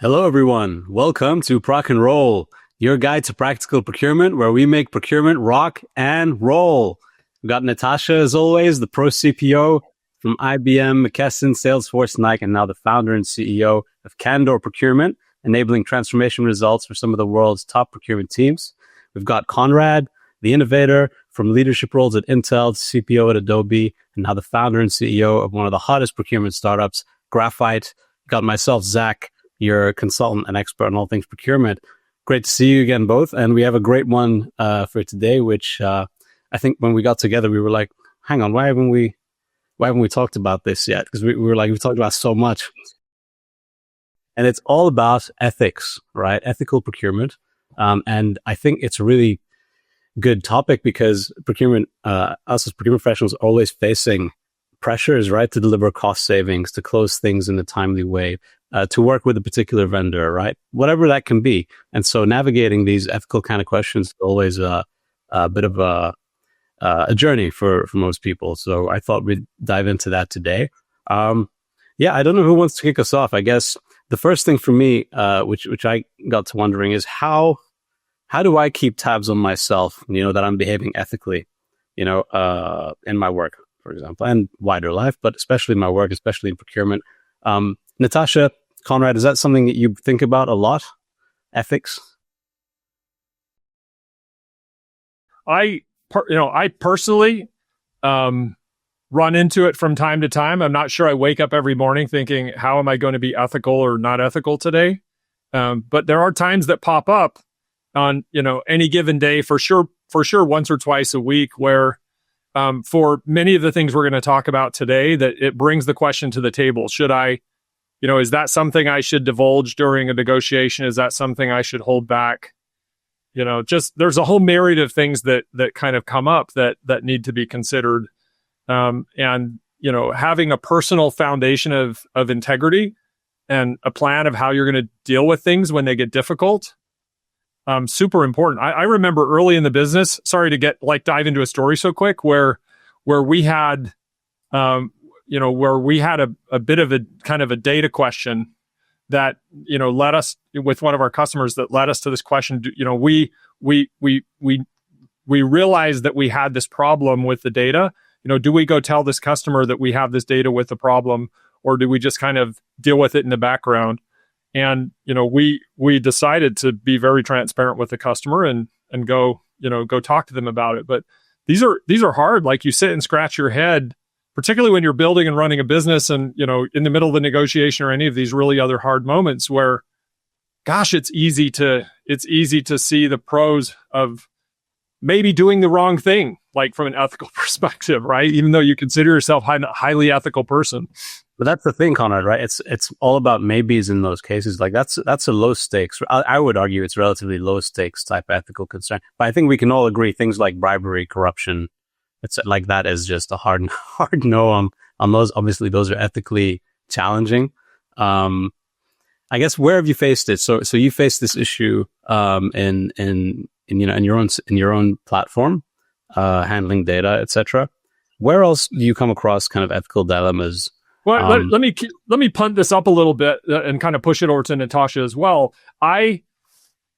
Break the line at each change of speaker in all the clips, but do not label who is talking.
Hello, everyone. Welcome to Proc-N-Roll, your guide to practical procurement, where we make procurement rock and roll. We've got Natasha, as always, the pro CPO from IBM, McKesson, Salesforce, Nike, and now the founder and CEO of Candid Procurement, enabling transformation results for some of the world's top procurement teams. We've got Conrad, the innovator from leadership roles at Intel, CPO at Adobe, and now the founder and CEO of one of the hottest procurement startups, Graphite. We've got myself, Zach, your consultant and expert on all things procurement. Great to see you again, both. And we have a great one for today, which I think when we got together, we were like, hang on, why haven't we talked about this yet? Because we were like, we've talked about so much. And it's all about ethics, right? Ethical procurement. And I think it's a really good topic because procurement, us as procurement professionals are always facing pressures, right? To deliver cost savings, to close things in a timely way, to work with a particular vendor, right? Whatever that can be. And so navigating these ethical kind of questions is always a bit of a journey for most people. So I thought we'd dive into that today. I don't know who wants to kick us off. I guess the first thing for me, which I got to wondering is how do I keep tabs on myself, that I'm behaving ethically, in my work, for example, and wider life, but especially in my work, especially in procurement. Natasha, Conrad, is that something that you think about a lot? Ethics?
I personally run into it from time to time. I'm not sure I wake up every morning thinking, how am I going to be ethical or not ethical today? But there are times that pop up on, any given day, for sure, once or twice a week, where for many of the things we're going to talk about today, that it brings the question to the table. Should I, is that something I should divulge during a negotiation? Is that something I should hold back? Just there's a whole myriad of things that kind of come up that need to be considered. And having a personal foundation of integrity and a plan of how you're going to deal with things when they get difficult, super important. I remember early in the business, sorry to dive into a story so quick, where we had, where we had a bit of a kind of a data question that, led us with one of our customers that led us to this question. We realized that we had this problem with the data. Do we go tell this customer that we have this data with the problem, or do we just kind of deal with it in the background? And, we decided to be very transparent with the customer and go talk to them about it. But these are hard. Like, you sit and scratch your head, particularly when you're building and running a business and, in the middle of the negotiation or any of these really other hard moments where, gosh, it's easy to see the pros of maybe doing the wrong thing, like from an ethical perspective, right? Even though you consider yourself a highly ethical person.
But that's the thing, Conrad, right? It's all about maybes in those cases. Like that's a low stakes. I would argue it's relatively low stakes type ethical concern. But I think we can all agree things like bribery, corruption, it's like that is just a hard no on those. Obviously, those are ethically challenging. I guess where have you faced it? So you faced this issue in your own platform, handling data, etc. Where else do you come across kind of ethical dilemmas?
Well, let me punt this up a little bit and kind of push it over to Natasha as well.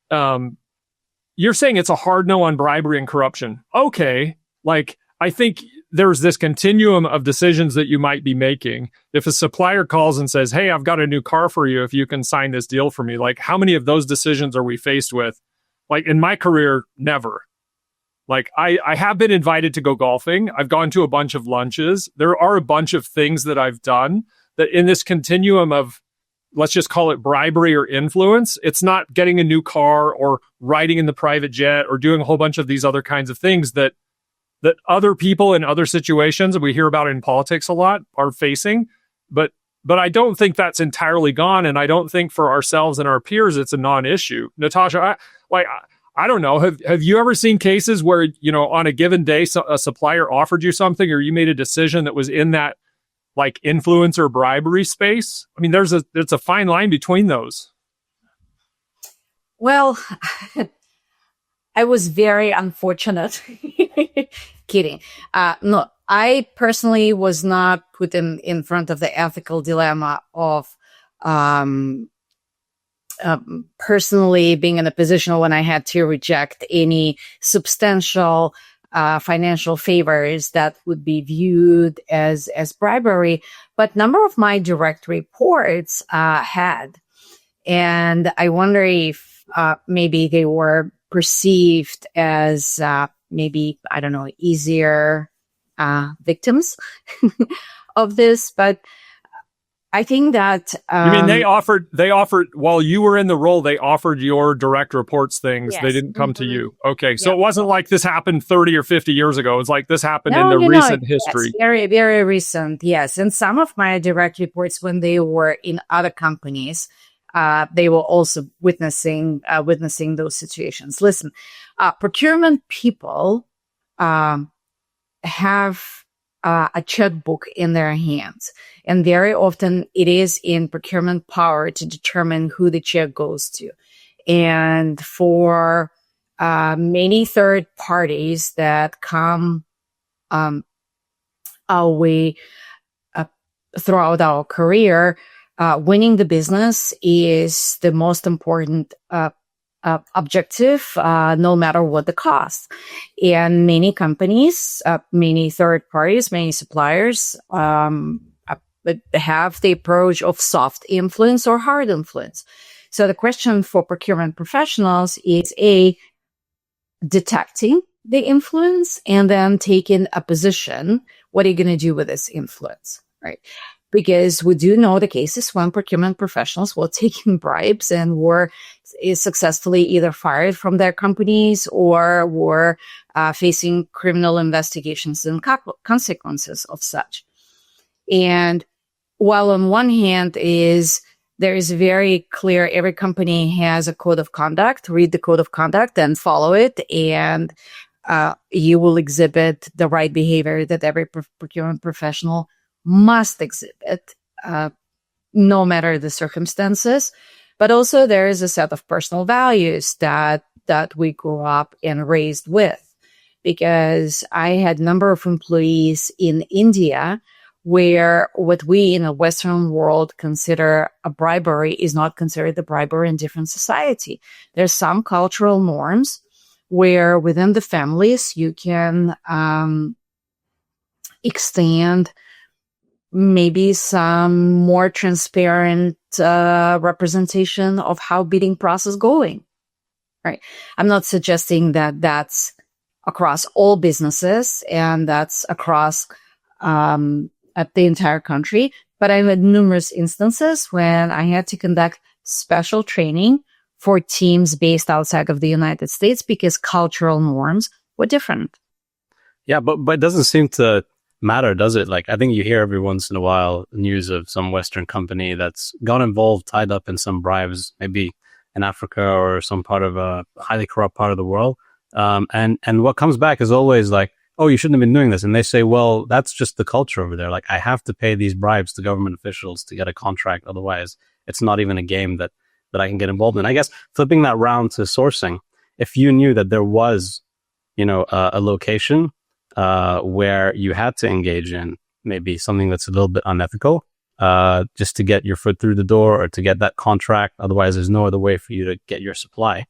You're saying it's a hard no on bribery and corruption. Okay, I think there's this continuum of decisions that you might be making. If a supplier calls and says, "Hey, I've got a new car for you if you can sign this deal for me," how many of those decisions are we faced with? In my career, never. I have been invited to go golfing. I've gone to a bunch of lunches. There are a bunch of things that I've done that in this continuum of, let's just call it bribery or influence, it's not getting a new car or riding in the private jet or doing a whole bunch of these other kinds of things that other people in other situations, and we hear about it in politics a lot, are facing. But I don't think that's entirely gone. And I don't think for ourselves and our peers, it's a non-issue. Natasha, I don't know. Have you ever seen cases where, on a given day, a supplier offered you something or you made a decision that was in that influence or bribery space? I mean, there's a fine line between those.
Well, I was very unfortunate. Kidding. No, I personally was not put in front of the ethical dilemma of personally being in a position when I had to reject any substantial financial favors that would be viewed as bribery, but number of my direct reports had. And I wonder if maybe they were perceived as maybe, I don't know, easier victims of this. But I think that
you mean they offered while you were in the role, they offered your direct reports things.
Yes.
They didn't come to you. Okay. So
Yep.
it wasn't like this happened 30 or 50 years ago. It's like this happened in the recent history.
Yes, very, very recent. Yes. And some of my direct reports, when they were in other companies, they were also witnessing those situations. Listen, procurement people have a checkbook in their hands. And very often it is in procurement power to determine who the check goes to. And for many third parties that come our way throughout our career, winning the business is the most important objective, no matter what the cost. And many companies, many third parties, many suppliers have the approach of soft influence or hard influence. So the question for procurement professionals is detecting the influence and then taking a position. What are you going to do with this influence, right? Because we do know the cases when procurement professionals were taking bribes and were successfully either fired from their companies or were facing criminal investigations and consequences of such. And while on one hand there is very clear, every company has a code of conduct, read the code of conduct and follow it, and you will exhibit the right behavior that every procurement professional must exhibit, no matter the circumstances. But also there is a set of personal values that we grew up and raised with. Because I had a number of employees in India where what we in the Western world consider a bribery is not considered a bribery in different society. There's some cultural norms where within the families you can extend maybe some more transparent representation of how bidding process going, right? I'm not suggesting that that's across all businesses and that's across at the entire country, but I've had numerous instances when I had to conduct special training for teams based outside of the United States because cultural norms were different.
Yeah, but it doesn't seem to matter, does it? Like, I think you hear every once in a while news of some Western company that's got involved, tied up in some bribes, maybe in Africa or some part of a highly corrupt part of the world. And what comes back is always like, oh, you shouldn't have been doing this. And they say, well, that's just the culture over there. Like, I have to pay these bribes to government officials to get a contract. Otherwise, it's not even a game that I can get involved in. I guess flipping that round to sourcing, if you knew that there was, a location where you had to engage in maybe something that's a little bit unethical, just to get your foot through the door or to get that contract. Otherwise, there's no other way for you to get your supply.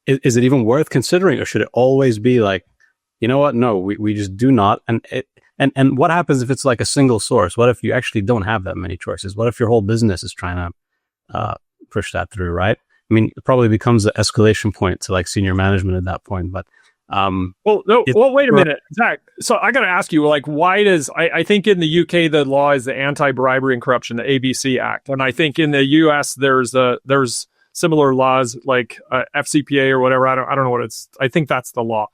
Is it even worth considering, or should it always be like, you know what? No, we just do not. And what happens if it's like a single source? What if you actually don't have that many choices? What if your whole business is trying to push that through, right? I mean, it probably becomes the escalation point to like senior management at that point. But
wait a minute, Zach. So I got to ask you, like, why does I think in the UK the law is the Anti-Bribery and Corruption, the ABC Act, and I think in the US there's similar laws like FCPA or whatever. I don't know what it's. I think that's the law.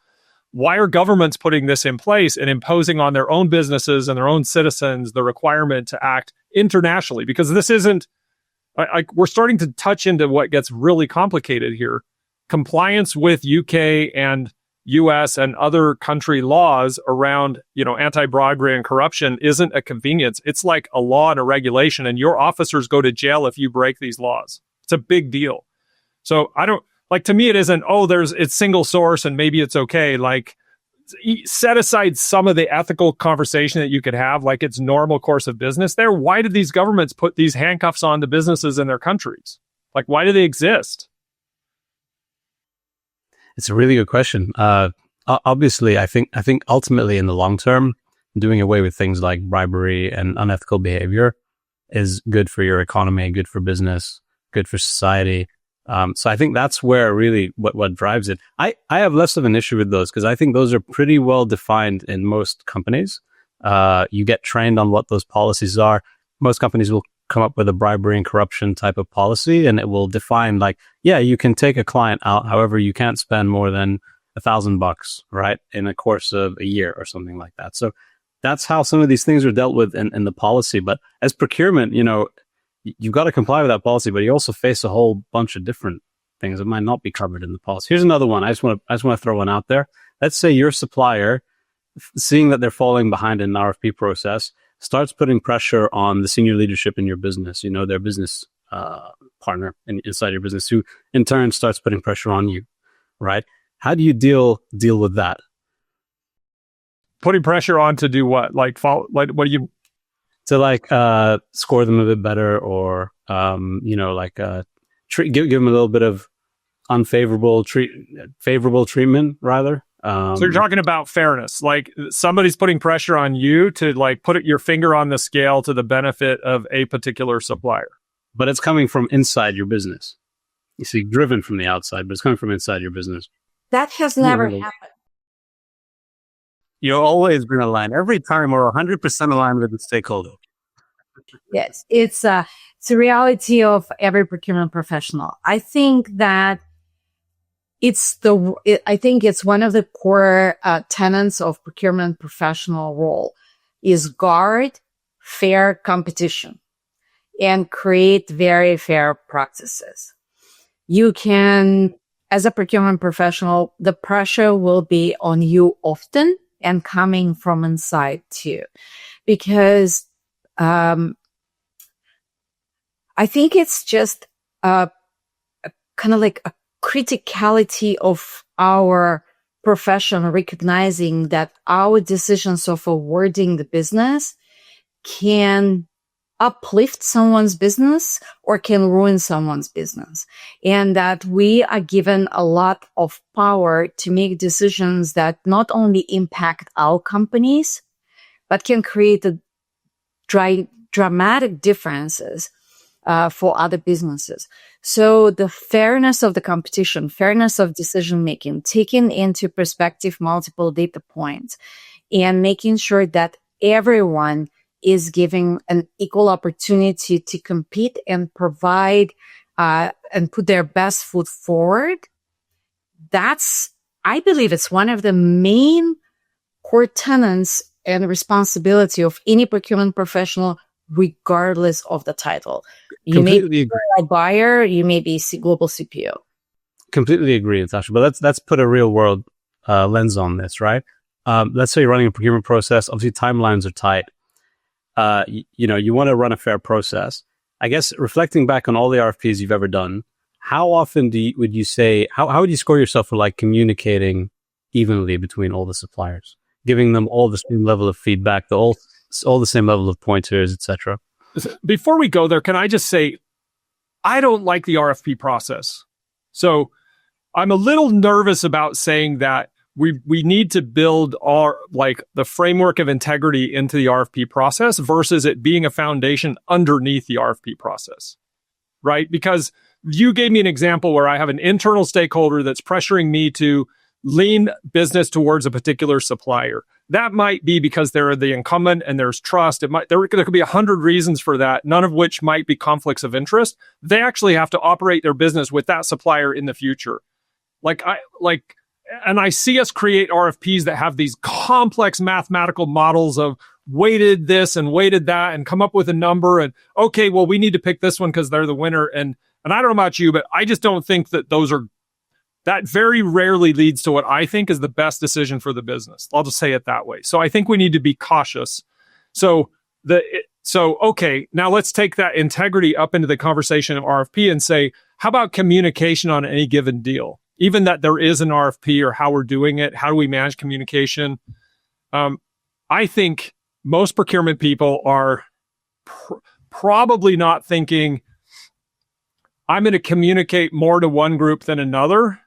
Why are governments putting this in place and imposing on their own businesses and their own citizens the requirement to act internationally? Because this isn't. We're starting to touch into what gets really complicated here. Compliance with UK and US and other country laws around, anti-bribery and corruption isn't a convenience. It's like a law and a regulation, and your officers go to jail if you break these laws. It's a big deal. So to me, it isn't, it's single source and maybe it's okay. Like, set aside some of the ethical conversation that you could have, like it's normal course of business there. Why did these governments put these handcuffs on the businesses in their countries? Like, why do they exist?
It's a really good question. Obviously, I think ultimately in the long term, doing away with things like bribery and unethical behavior is good for your economy, good for business, good for society. So I think that's where really what drives it. I have less of an issue with those because I think those are pretty well defined in most companies. You get trained on what those policies are. Most companies will come up with a bribery and corruption type of policy, and it will define like, yeah, you can take a client out. However, you can't spend more than $1,000, right, in a course of a year or something like that. So that's how some of these things are dealt with in the policy. But as procurement, you've got to comply with that policy, but you also face a whole bunch of different things that might not be covered in the policy. Here's another one. I just want to throw one out there. Let's say your supplier, seeing that they're falling behind in an RFP process, starts putting pressure on the senior leadership in your business, their business partner inside your business, who in turn starts putting pressure on you, right? How do you deal with that?
Putting pressure on to do what? Like what do you...
To score them a bit better, or give them a little bit of favorable treatment rather.
So you're talking about fairness, like somebody's putting pressure on you to like put your finger on the scale to the benefit of a particular supplier.
But it's coming from inside your business. You see, driven from the outside, but it's coming from inside your business.
That has never happened.
You've always been aligned. Every time we're 100% aligned with the stakeholder.
Yes, it's a reality of every procurement professional. I think that I think it's one of the core tenets of procurement professional role is guard fair competition and create very fair practices. You can, as a procurement professional, the pressure will be on you often and coming from inside too, because I think it's just kind of like a criticality of our profession, recognizing that our decisions of awarding the business can uplift someone's business or can ruin someone's business. And that we are given a lot of power to make decisions that not only impact our companies, but can create dramatic differences for other businesses. So the fairness of the competition, fairness of decision making, taking into perspective multiple data points, and making sure that everyone is giving an equal opportunity to compete and provide and put their best foot forward. I believe it's one of the main core tenets and responsibility of any procurement professional, regardless of the title. You may be a buyer, you may be global CPO.
Completely agree, Natasha. But let's put a real world lens on this, right? Let's say you're running a procurement process. Obviously, timelines are tight. You want to run a fair process. I guess reflecting back on all the RFPs you've ever done, how often would you say, how would you score yourself for like communicating evenly between all the suppliers, giving them all the same level of feedback, all the same level of pointers, etc.?
Before we go there, can I just say, I don't like the RFP process. So I'm a little nervous about saying that we need to build the framework of integrity into the RFP process versus it being a foundation underneath the RFP process, right? Because you gave me an example where I have an internal stakeholder that's pressuring me to lean business towards a particular supplier. That might be because they're the incumbent and there's trust. There could be 100 reasons for that, none of which might be conflicts of interest. They actually have to operate their business with that supplier in the future. And I see us create RFPs that have these complex mathematical models of weighted this and weighted that and come up with a number and, okay, well, we need to pick this one because they're the winner. And I don't know about you, but I just don't think that that very rarely leads to what I think is the best decision for the business. I'll just say it that way. So I think we need to be cautious. Okay, now let's take that integrity up into the conversation of RFP and say, how about communication on any given deal? Even that there is an RFP or how we're doing it, how do we manage communication? I think most procurement people are probably not thinking, I'm going to communicate more to one group than another,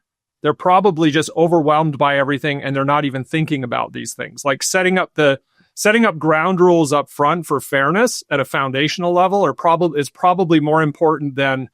they're probably just overwhelmed by everything and they're not even thinking about these things. Like setting up ground rules up front for fairness at a foundational level is probably more important than,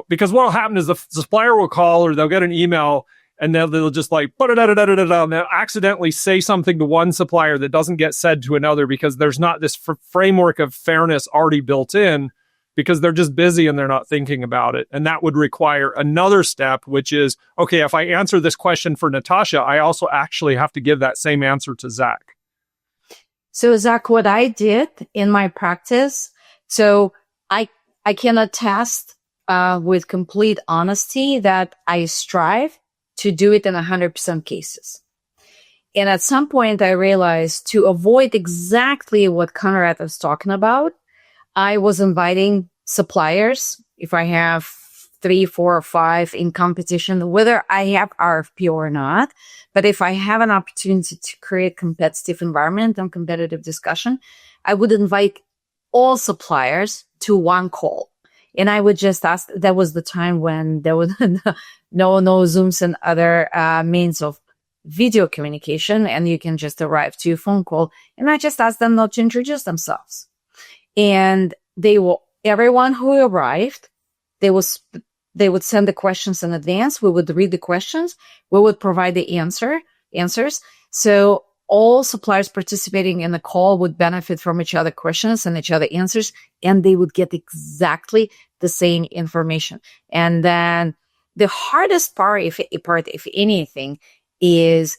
because what will happen is the supplier will call or they'll get an email and they'll just like, and they'll accidentally say something to one supplier that doesn't get said to another because there's not this framework of fairness already built in, because they're just busy and they're not thinking about it. And that would require another step, which is, okay, if I answer this question for Natasha, I also actually have to give that same answer to Zach.
So Zach, what I did in my practice, so I can attest with complete honesty that I strive to do it in 100% cases. And at some point I realized to avoid exactly what Conrad was talking about, I was inviting suppliers, if I have 3, 4, or 5 in competition, whether I have RFP or not. But if I have an opportunity to create competitive environment and competitive discussion, I would invite all suppliers to one call. And I would just ask, that was the time when there was no Zooms and other means of video communication, and you can just arrive to a phone call. And I just asked them not to introduce themselves. And everyone who arrived, they would send the questions in advance. We would read the questions. We would provide the answers. So all suppliers participating in the call would benefit from each other questions and each other answers, and they would get exactly the same information. And then the hardest part, if anything, is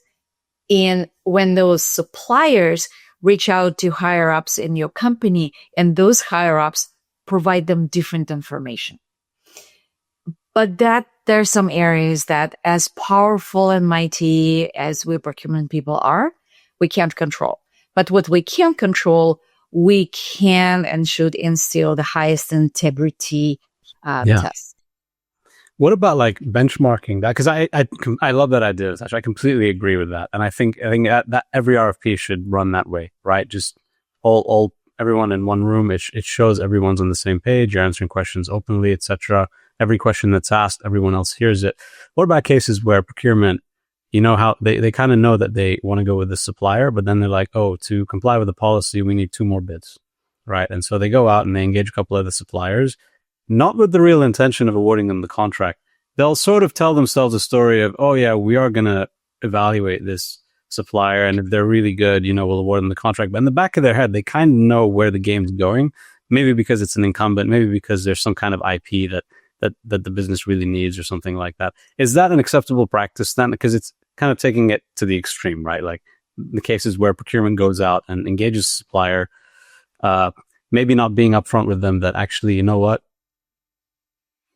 when those suppliers reach out to higher ups in your company, and those higher ups provide them different information. But there are some areas that, as powerful and mighty as we procurement people are, we can't control. But what we can control, we can and should instill the highest integrity test.
What about like benchmarking that? Because I love that idea, Natasha. I completely agree with that, and I think that every RFP should run that way, right? Just everyone in one room. It shows everyone's on the same page. You're answering questions openly, etc. Every question that's asked, everyone else hears it. What about cases where procurement, how they kind of know that they want to go with the supplier, but then they're like, oh, to comply with the policy, we need 2 more bids, right? And so they go out and they engage a couple of the suppliers, not with the real intention of awarding them the contract. They'll sort of tell themselves a story of, oh yeah, we are going to evaluate this supplier, and if they're really good, we'll award them the contract. But in the back of their head, they kind of know where the game's going, maybe because it's an incumbent, maybe because there's some kind of IP that the business really needs or something like that. Is that an acceptable practice then? Because it's kind of taking it to the extreme, right? Like the cases where procurement goes out and engages a supplier, maybe not being upfront with them that actually, you know what,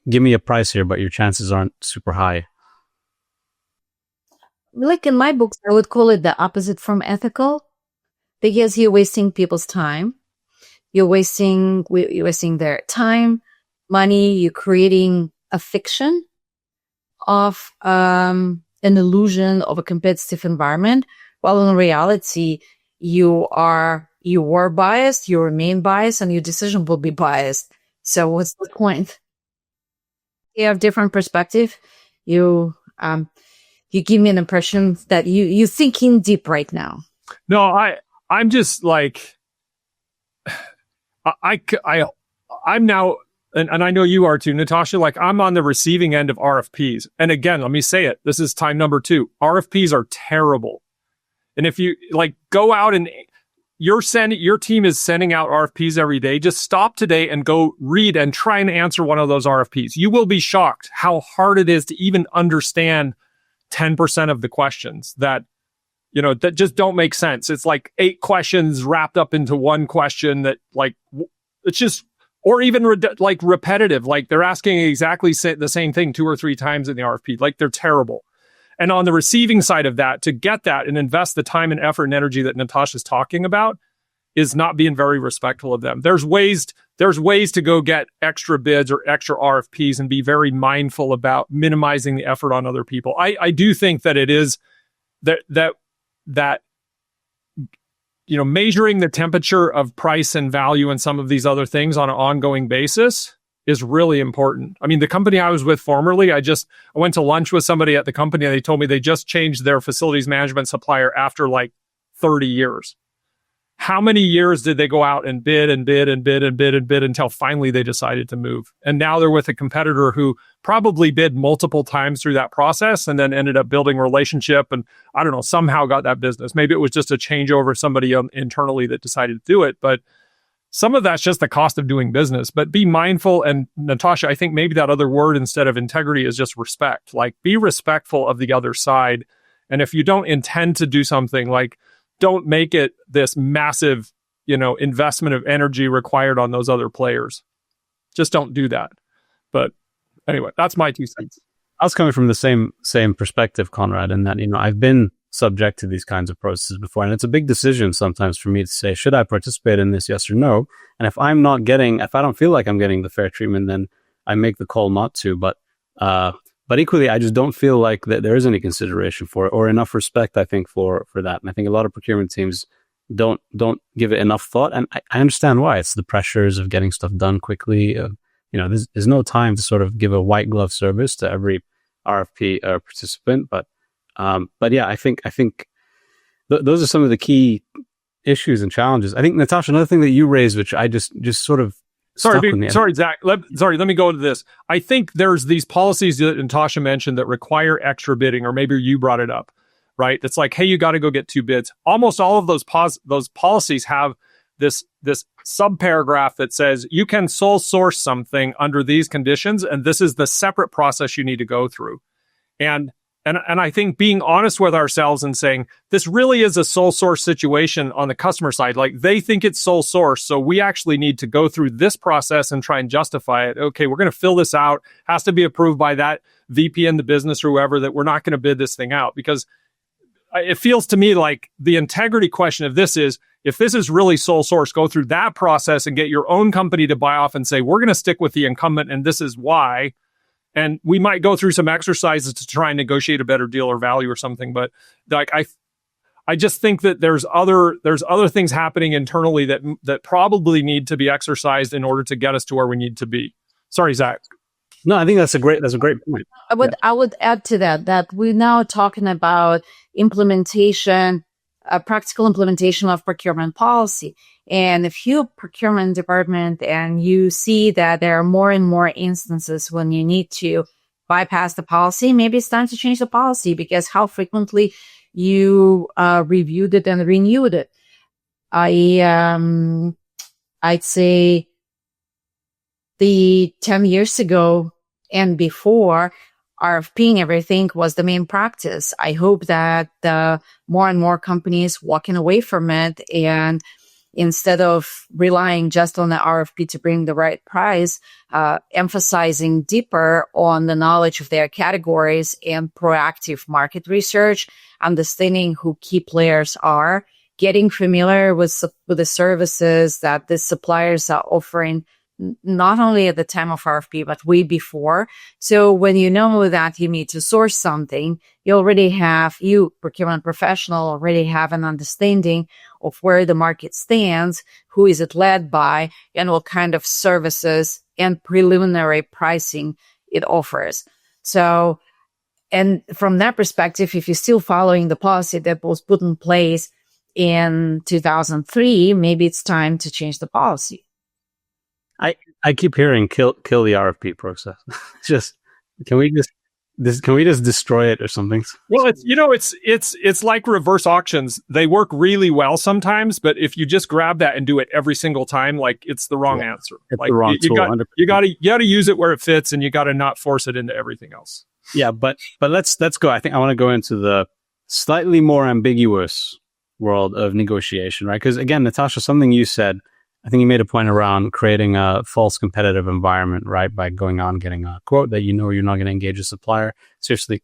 give me a price here, but your chances aren't super high.
Like in my books, I would call it the opposite from ethical, because you're wasting people's time. You're wasting their time, money. You're creating a fiction of an illusion of a competitive environment, while in reality, you are biased, you remain biased, and your decision will be biased. So what's the point? You have different perspective. You give me an impression that you're thinking deep right now.
No, I'm just like, I'm now, and I know you are too, Natasha, like I'm on the receiving end of RFPs. And again, let me say it, this is time number 2. RFPs are terrible. And if you like go out and your team is sending out RFPs every day, just stop today and go read and try and answer one of those RFPs. You will be shocked how hard it is to even understand 10% of the questions that just don't make sense. It's like 8 questions wrapped up into one question that like, it's just, or even repetitive. Like they're asking exactly the same thing 2 or 3 times in the RFP. Like they're terrible. And on the receiving side of that, to get that and invest the time and effort and energy that Natasha's talking about is not being very respectful of them. There's ways to go get extra bids or extra RFPs and be very mindful about minimizing the effort on other people. I do think that it is that measuring the temperature of price and value and some of these other things on an ongoing basis is really important. I mean, the company I was with formerly, I went to lunch with somebody at the company and they told me they just changed their facilities management supplier after like 30 years. How many years did they go out and bid and bid and bid and bid and bid until finally they decided to move? And now they're with a competitor who probably bid multiple times through that process and then ended up building a relationship and, I don't know, somehow got that business. Maybe it was just a changeover, somebody internally that decided to do it. But some of that's just the cost of doing business. But be mindful. And Natasha, I think maybe that other word instead of integrity is just respect. Like, be respectful of the other side. And if you don't intend to do something, like, don't make it this massive, investment of energy required on those other players. Just don't do that. But anyway, that's my 2 cents.
I was coming from the same perspective, Conrad, in that, I've been subject to these kinds of processes before, and it's a big decision sometimes for me to say, should I participate in this, yes or no? And if I don't feel like I'm getting the fair treatment, then I make the call not to. But equally, I just don't feel like that there is any consideration for it or enough respect, I think, for that. And I think a lot of procurement teams don't give it enough thought. And I understand why. It's the pressures of getting stuff done quickly. There's no time to sort of give a white glove service to every RFP participant. But yeah, I think those are some of the key issues and challenges. I think, Natasha, another thing that you raised, which I just sort of
Sorry, Zach. Let me go into this. I think there's these policies that Natasha mentioned that require extra bidding, or maybe you brought it up, right? It's like, hey, you got to go get 2 bids. Almost all of those policies have this subparagraph that says you can sole source something under these conditions, and this is the separate process you need to go through. And I think being honest with ourselves and saying, this really is a sole source situation on the customer side. Like, they think it's sole source, so we actually need to go through this process and try and justify it. Okay, we're going to fill this out. Has to be approved by that VP in the business or whoever, that we're not going to bid this thing out. Because it feels to me like the integrity question of this is, if this is really sole source, go through that process and get your own company to buy off and say, we're going to stick with the incumbent and this is why. And we might go through some exercises to try and negotiate a better deal or value or something. But like, I just think that there's other things happening internally that probably need to be exercised in order to get us to where we need to be. Sorry, Zach.
No, I think that's a great point.
I would add to that we're now talking about implementation, practical implementation of procurement policy. And if you're a procurement department and you see that there are more and more instances when you need to bypass the policy, maybe it's time to change the policy, because how frequently you reviewed it and renewed it. I'd say the 10 years ago and before, RFPing everything was the main practice. I hope that more and more companies walking away from it, and instead of relying just on the RFP to bring the right price, emphasizing deeper on the knowledge of their categories and proactive market research, understanding who key players are, getting familiar with the services that the suppliers are offering, not only at the time of RFP, but way before. So when you know that you need to source something, you procurement professional already have an understanding of where the market stands, who is it led by, and what kind of services and preliminary pricing it offers. So, and from that perspective, if you're still following the policy that was put in place in 2003, maybe it's time to change the policy.
I keep hearing kill the RFP process. Can we just destroy it or something?
Well, it's like reverse auctions. They work really well sometimes, but if you just grab that and do it every single time, like, it's the wrong answer.
It's
like,
the wrong tool.
You got to use it where it fits, and you got to not force it into everything else.
Yeah, but let's go. I think I want to go into the slightly more ambiguous world of negotiation, right? Because again, Natasha, something you said, I think you made a point around creating a false competitive environment, right? By going on getting a quote that you're not going to engage a supplier. Seriously,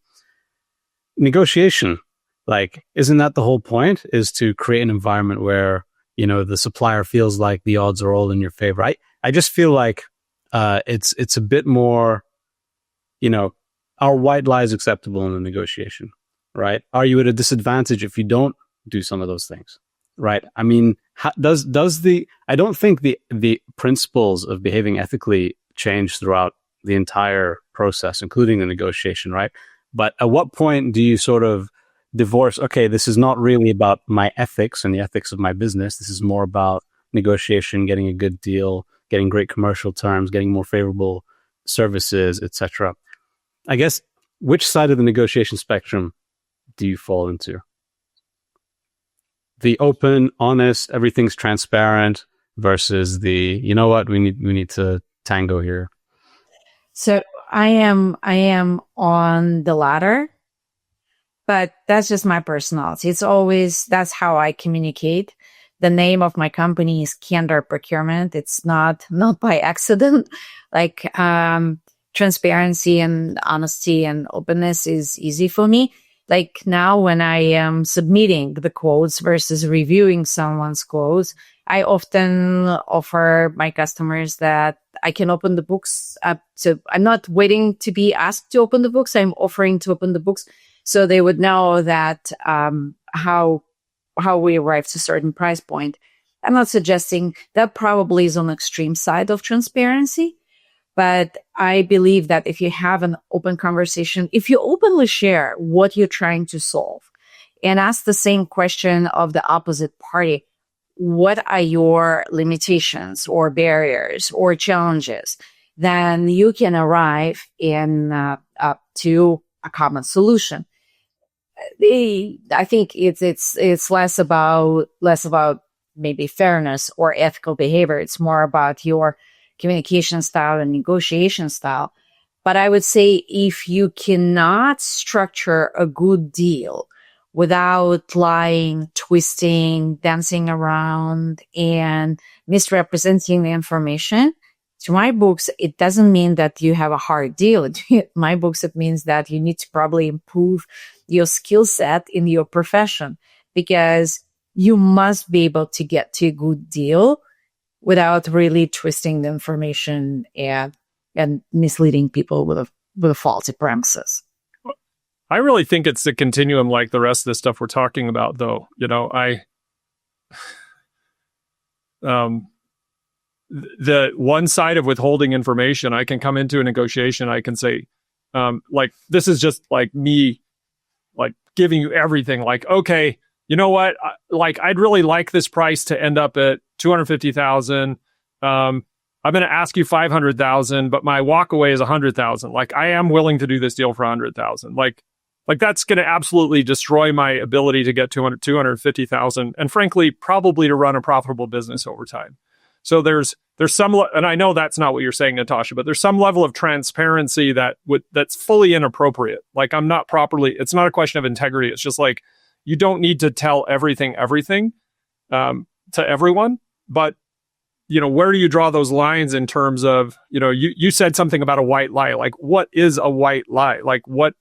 negotiation, like, isn't that the whole point? Is to create an environment where, the supplier feels like the odds are all in your favor. I just feel like it's a bit more, are white lies acceptable in the negotiation, right? Are you at a disadvantage if you don't do some of those things? Right. I mean, I don't think the principles of behaving ethically change throughout the entire process, including the negotiation, right? But at what point do you sort of divorce, okay, this is not really about my ethics and the ethics of my business. This is more about negotiation, getting a good deal, getting great commercial terms, getting more favorable services, etc. I guess, which side of the negotiation spectrum do you fall into? The open, honest, everything's transparent versus the, you know what, we need to tango here.
So I am on the latter, but that's just my personality. It's always, that's how I communicate. The name of my company is Candid Procurement. It's not by accident. Like, transparency and honesty and openness is easy for me. Like now when I am submitting the quotes versus reviewing someone's quotes, I often offer my customers that I can open the books up. So I'm not waiting to be asked to open the books. I'm offering to open the books so they would know that how we arrive to a certain price point. I'm not suggesting that probably is on the extreme side of transparency. But I believe that if you have an open conversation, if you openly share what you're trying to solve and ask the same question of the opposite party, what are your limitations or barriers or challenges, then you can arrive in to a common solution. I think it's less about maybe fairness or ethical behavior. It's more about your communication style and negotiation style. But I would say if you cannot structure a good deal without lying, twisting, dancing around, and misrepresenting the information, to my books, it doesn't mean that you have a hard deal. In my books, it means that you need to probably improve your skill set in your profession, because you must be able to get to a good deal without really twisting the information and misleading people with a faulty premises.
I really think it's a continuum like the rest of the stuff we're talking about, though. You know, the one side of withholding information, I can come into a negotiation, I can say, like, this is just like me, like giving you everything. Like, okay, you know what? Like, I'd really like this price to end up at 250,000. I'm going to ask you 500,000, but my walk away is 100,000. Like, I am willing to do this deal for 100,000. Like that's going to absolutely destroy my ability to get 250,000, and frankly, probably to run a profitable business over time. So there's some, and I know that's not what you're saying, Natasha, but there's some level of transparency that's fully inappropriate. Like, it's not a question of integrity. It's just like, you don't need to tell everything to everyone. But, you know, where do you draw those lines in terms of, you know, you said something about a white lie. Like, what is a white lie? Like, what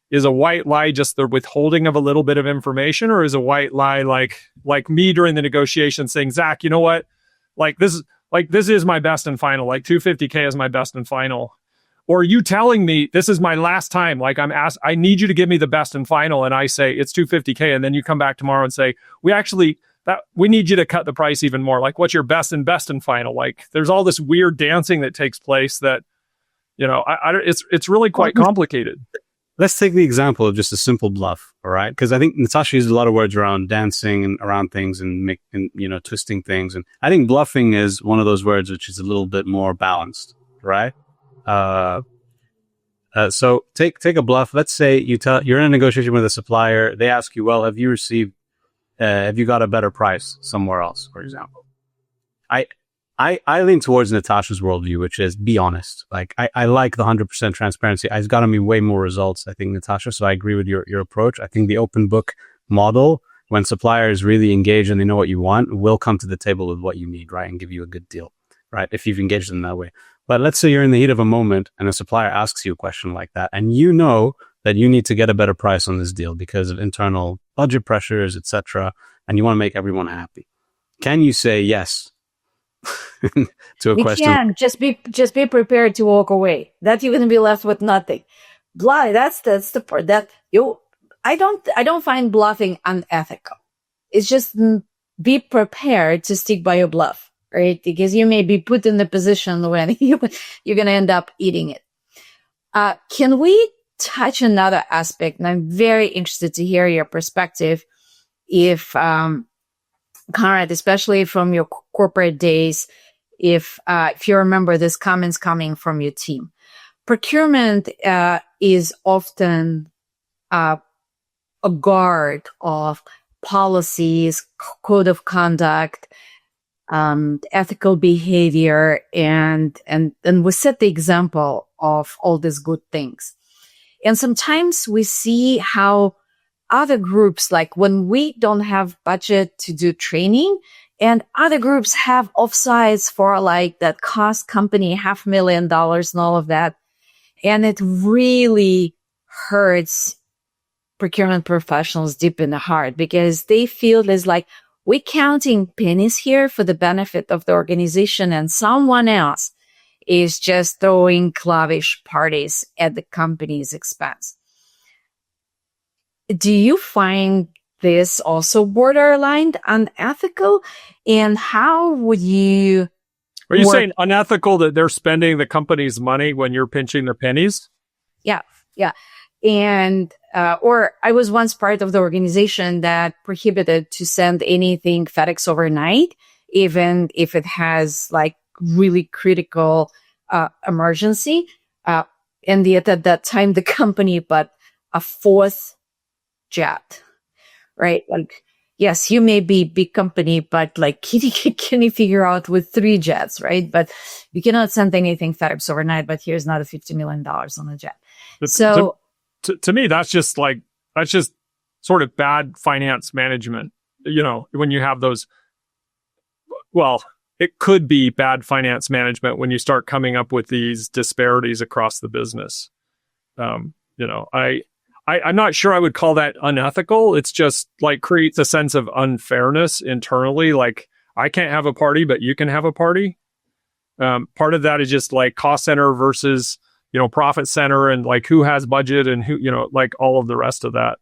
is a white lie? Just the withholding of a little bit of information? Or is a white lie like me during the negotiation saying, Zach, you know what? This is my best and final. Like, 250K is my best and final. Or you telling me this is my last time. Like, I need you to give me the best and final. And I say it's 250K. And then you come back tomorrow and say, we need you to cut the price even more. Like, what's your best and final? Like, there's all this weird dancing that takes place that, you know, it's really quite complicated.
Let's take the example of just a simple bluff, all right? Because I think Natasha used a lot of words around dancing and around things and twisting things. And I think bluffing is one of those words which is a little bit more balanced, right? So take a bluff. Let's say you're in a negotiation with a supplier. They ask you, well, have you got a better price somewhere else, for example? I lean towards Natasha's worldview, which is be honest. Like, I like the 100% transparency. It's gotten me way more results, I think, Natasha. So I agree with your approach. I think the open book model, when suppliers really engage and they know what you want, will come to the table with what you need, right? And give you a good deal, right? If you've engaged them that way. But let's say you're in the heat of a moment and a supplier asks you a question like that, and you know that you need to get a better price on this deal because of internal budget pressures, etc., and you want to make everyone happy. Can you say yes to a question?
You can just be prepared to walk away. That you're going to be left with nothing. That's the part that I don't find bluffing unethical. It's just be prepared to stick by your bluff, right? Because you may be put in the position when you're going to end up eating it. Can we touch another aspect? And I'm very interested to hear your perspective. If, Conrad, especially from your corporate days, if you remember this comments coming from your team, procurement is often a guard of policies, code of conduct, ethical behavior, and we set the example of all these good things. And sometimes we see how other groups, like when we don't have budget to do training, and other groups have offsites for like that cost company $500,000 and all of that. And it really hurts procurement professionals deep in the heart because they feel it's like we're counting pennies here for the benefit of the organization and someone else is just throwing lavish parties at the company's expense. Do you find this also borderline unethical? And how would you...
Are you saying unethical that they're spending the company's money when you're pinching their pennies?
Yeah. And, or I was once part of the organization that prohibited to send anything FedEx overnight, even if it has like really critical emergency. And yet at that time, the company bought a fourth jet, right? Like, yes, you may be big company, but like, can you figure out with 3 jets, right? But you cannot send anything FedEx overnight, but here's another $50 million on a jet. So
to me, that's just sort of bad finance management. You know, when you have those, well, it could be bad finance management when you start coming up with these disparities across the business. You know, I'm not sure I would call that unethical. It's just like creates a sense of unfairness internally. Like I can't have a party, but you can have a party. Part of that is just like cost center versus, you know, profit center and like who has budget and who, you know, like all of the rest of that.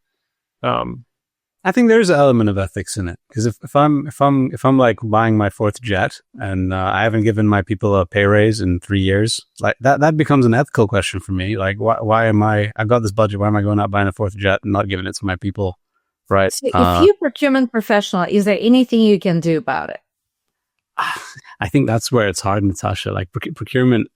I think there's an element of ethics in it because if I'm like buying my 4th jet and I haven't given my people a pay raise in 3 years, like that becomes an ethical question for me. Like why am I've got this budget, why am I going out buying a 4th jet and not giving it to my people? Right.
So if you're a procurement professional, is there anything you can do about it?
I think that's where it's hard, Natasha. Like procurement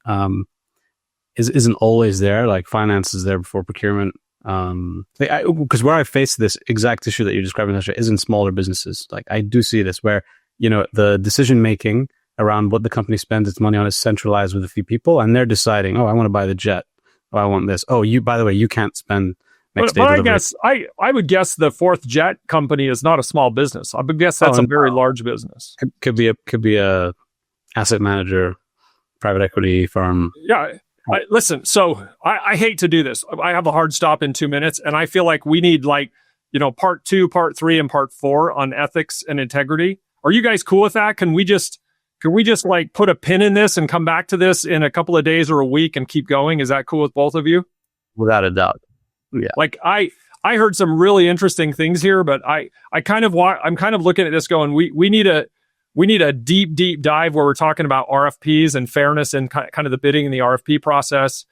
isn't always there. Like finance is there before procurement. Because where I face this exact issue that you're describing, Natasha, is in smaller businesses. Like I do see this where, you know, the decision making around what the company spends its money on is centralized with a few people, and they're deciding, oh, I want to buy the jet. Oh, I want this. Oh, by the way, you can't spend next day delivery. I guess
I would guess the 4th jet company is not a small business. I would guess that's a very large business.
Could be a asset manager, private equity firm.
Yeah. Listen, so I hate to do this. I have a hard stop in 2 minutes, and I feel like we need like, you know, part 2, part 3, and part 4 on ethics and integrity. Are you guys cool with that? Can we just like put a pin in this and come back to this in a couple of days or a week and keep going? Is that cool with both of you?
Without a doubt. Yeah.
Like I heard some really interesting things here, but I'm kind of looking at this going, we need a deep dive where we're talking about RFPs and fairness and kind of the bidding and the RFP process.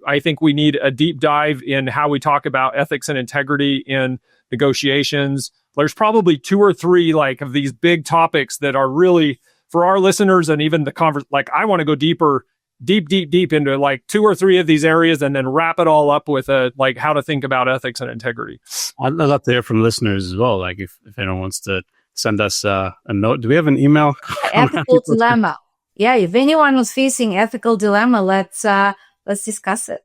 I think we need a deep dive in how we talk about ethics and integrity in negotiations. There's probably 2 or 3 like of these big topics that are really for our listeners and even the conference. Like I want to go deep into like 2 or 3 of these areas and then wrap it all up with like how to think about ethics and integrity.
I'd love to hear from listeners as well. Like if anyone wants to send us a note. Do we have an email?
Ethical dilemma. Yeah, if anyone was facing ethical dilemma, let's discuss it.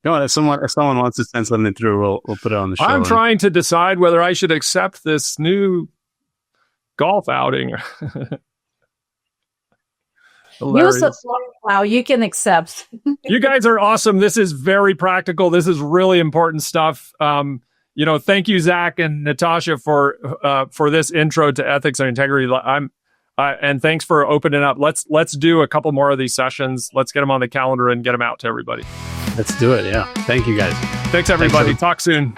No, if someone wants to send something through, we'll put it on the show.
I'm trying to decide whether I should accept this new golf outing.
Wow, you can accept.
You guys are awesome. This is very practical. This is really important stuff. You know, thank you, Zach and Natasha, for this intro to ethics and integrity. And thanks for opening up. Let's do a couple more of these sessions. Let's get them on the calendar and get them out to everybody.
Let's do it. Yeah. Thank you, guys.
Thanks, everybody. Talk soon.